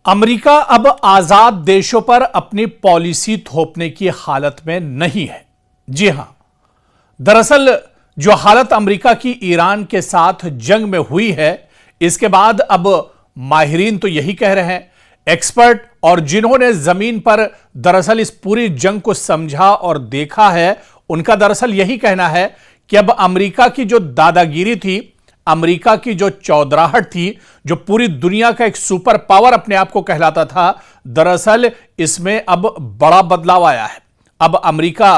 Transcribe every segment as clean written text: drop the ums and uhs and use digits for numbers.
America अब आजाद देशों पर अपनी पॉलिसी थोपने की हालत में नहीं है। जी हां, दरअसल जो हालत अमेरिका की ईरान के साथ जंग में हुई है, इसके बाद अब माहिरीन तो यही कह रहे हैं, एक्सपर्ट और जिन्होंने जमीन पर दरअसल इस पूरी जंग को समझा और देखा है, उनका दरअसल यही कहना है कि अब अमेरिका की जो दादागिरी थी, अमेरिका की जो चौधराहट थी, जो पूरी दुनिया का एक सुपर पावर अपने आप को कहलाता था, दरअसल इसमें अब बड़ा बदलाव आया है। अब अमेरिका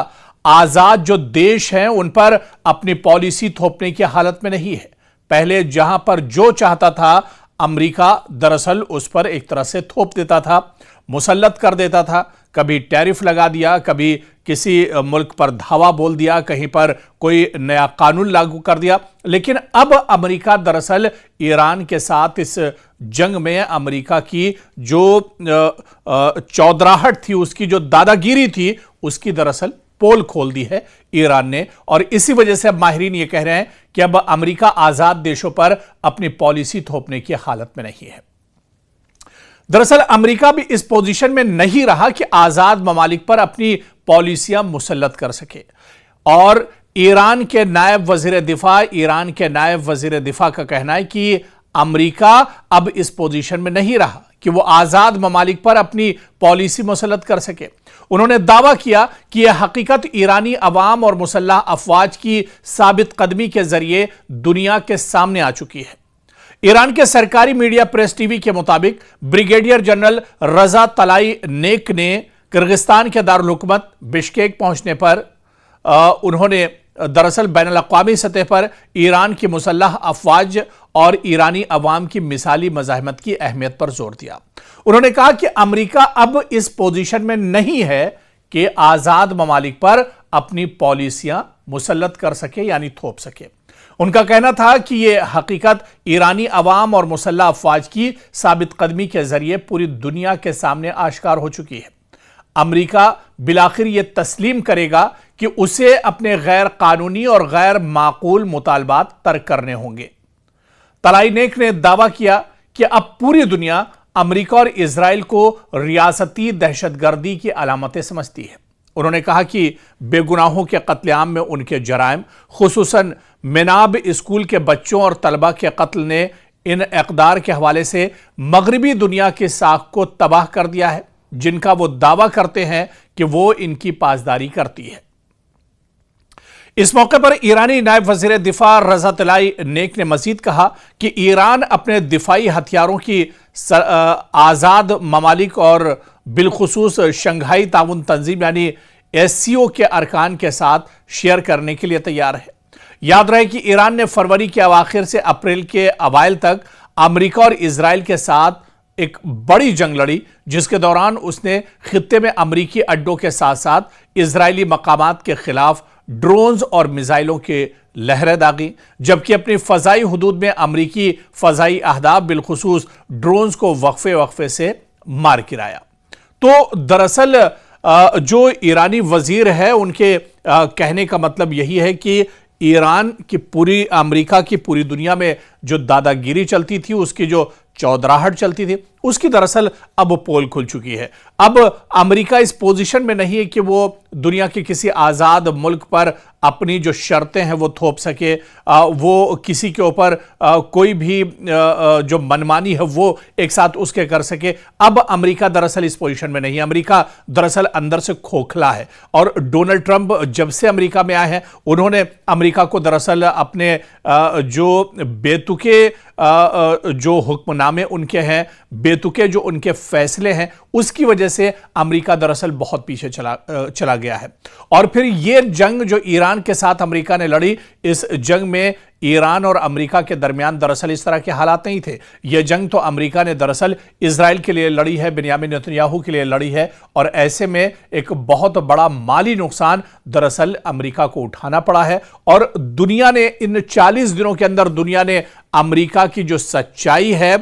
आजाद जो देश हैं उन पर अपनी पॉलिसी थोपने की हालत में नहीं है। पहले जहां पर जो चाहता था अमेरिका दरअसल उस पर एक तरह से थोप देता था, मुसल्लत कर देता था। कभी टैरिफ लगा दिया, कभी किसी मुल्क पर धावा बोल दिया, कहीं पर कोई नया कानून लागू कर दिया। लेकिन अब अमेरिका दरअसल ईरान के साथ इस जंग में अमेरिका की जो चौधराहट थी, उसकी जो दादागिरी थी, उसकी दरअसल पोल खोल दी है ईरान ने। और इसी वजह से अब माहिरीन ये कह रहे हैं कि अब अमेरिका आजाद देशों पर अपनी पॉलिसी थोपने की हालत में नहीं है। दरअसल अमेरिका भी इस पोजीशन में नहीं रहा कि आजाद ममालिक पर अपनी पॉलिसियां मुसल्लत कर सके। और ईरान के नायब वजीर दिफा का कहना है कि अमेरिका अब इस पोजीशन में नहीं रहा कि वो आजाद ममालिक पर अपनी पॉलिसी मुसल्लत कर सके। उन्होंने दावा किया कि यह हकीकत ईरानी अवाम और मुसल्लह अफवाज की साबित कदमी के जरिए दुनिया के सामने आ चुकी है। ईरान के सरकारी मीडिया प्रेस टीवी के मुताबिक ब्रिगेडियर जनरल रजा तलाईनेक ने किर्गिस्तान के दारुल हुकूमत बिश्केक पहुंचने पर उन्होंने दरअसल बैनुल अक़वामी सतह पर ईरान की मुसल्लह अफवाज और ईरानी अवाम की मिसाली मज़ाहमत की अहमियत पर जोर दिया। उन्होंने कहा कि अमेरिका अब इस पोजीशन में नहीं है कि आजाद ममालिक पर अपनी पॉलिसियां मुसल्लत कर सके, यानी थोप सके। उनका कहना था कि यह हकीकत ईरानी अवाम और मुसल्लह अफवाज की साबित कदमी के जरिए पूरी दुनिया के सामने आश्कार हो चुकी है। अमेरिका बिलाखिर यह तस्लीम करेगा कि उसे अपने गैर कानूनी और गैर माकूल मुतालबात तर्क करने होंगे। तलाईनेक ने दावा किया कि अब पूरी दुनिया अमेरिका और इजराइल को रियासती दहशतगर्दी की अलामतें समझती है। उन्होंने कहा कि बेगुनाहों के कत्लेआम में उनके जराइम, खुसूसन मेनाब स्कूल के बच्चों और तलबा के कत्ल ने इन इक़दार के हवाले से मगरबी दुनिया की साख को तबाह कर दिया है, जिनका वो दावा करते हैं कि वो इनकी पासदारी करती है। इस मौके पर ईरानी नायब वजीर दिफा रजा तलाईनेक ने मजीद कहा कि ईरान अपने दिफाई हथियारों की आजाद ममालिक और बिलखुसूस शंघाई ताउन तंजीम यानी SCO के अरकान के साथ शेयर करने के लिए तैयार है। याद रहे कि ईरान ने फरवरी के अवाखिर से अप्रैल के अवाइल तक अमेरिका और इजराइल के साथ एक बड़ी जंग लड़ी, जिसके दौरान उसने खित्ते में अमेरिकी अड्डों के साथ साथ इजरायली मकामात के खिलाफ ड्रोन्स और मिसाइलों के लहरें दागी, जबकि अपनी फजाई हुदूद में अमेरिकी फजाई अहदाफ बिलखुसूस ड्रोन्स को वक्फे वक्फे से मार गिराया। तो दरअसल जो ईरानी वजीर है, उनके कहने का मतलब यही है कि ईरान की पूरी, अमेरिका की पूरी दुनिया में जो दादागिरी चलती थी, उसकी जो चौधराहट चलती थी, उसकी दरअसल अब पोल खुल चुकी है। अब अमेरिका इस पोजीशन में नहीं है कि वो दुनिया के किसी आज़ाद मुल्क पर अपनी जो शर्तें हैं वो थोप सके, वो किसी के ऊपर कोई भी जो मनमानी है वो एक साथ उसके कर सके। अब अमेरिका दरअसल इस पोजीशन में नहीं है। अमेरिका दरअसल अंदर से खोखला है। और डोनाल्ड ट्रंप जब से अमेरिका में आए हैं, उन्होंने अमेरिका को दरअसल अपने जो बेतुके जो हुक्मनामे उनके हैं, बेतुके जो उनके फैसले हैं, उसकी वजह से अमेरिका दरअसल बहुत पीछे चला गया है। और फिर यह जंग जो ईरान के साथ अमेरिका ने लड़ी, इस जंग में ईरान और अमेरिका के दरमियान दरअसल इस तरह के हालात नहीं थे। यह जंग तो अमेरिका ने दरअसल इजराइल के लिए लड़ी है, बिन्यामिन नेतन्याहू के लिए लड़ी है। और ऐसे में एक बहुत बड़ा माली नुकसान दरअसल अमेरिका को उठाना पड़ा है। और दुनिया ने इन 40 दिनों के अंदर दुनिया ने अमेरिका की जो सच्चाई है,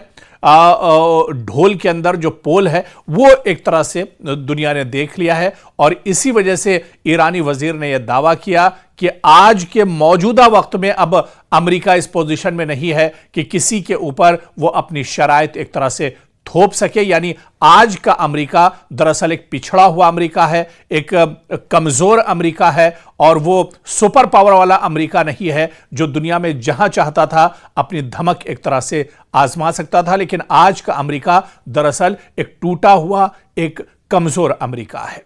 ढोल के अंदर जो पोल है, वो एक तरह से दुनिया ने देख लिया है। और इसी वजह से ईरानी वजीर ने यह दावा किया कि आज के मौजूदा वक्त में अब अमेरिका इस पोजीशन में नहीं है कि किसी के ऊपर वो अपनी शराइत एक तरह से थोप सके। यानी आज का अमेरिका दरअसल एक पिछड़ा हुआ अमेरिका है, एक कमजोर अमेरिका है, और वो सुपर पावर वाला अमेरिका नहीं है जो दुनिया में जहां चाहता था अपनी धमक एक तरह से आजमा सकता था। लेकिन आज का अमेरिका दरअसल एक टूटा हुआ, एक कमजोर अमेरिका है।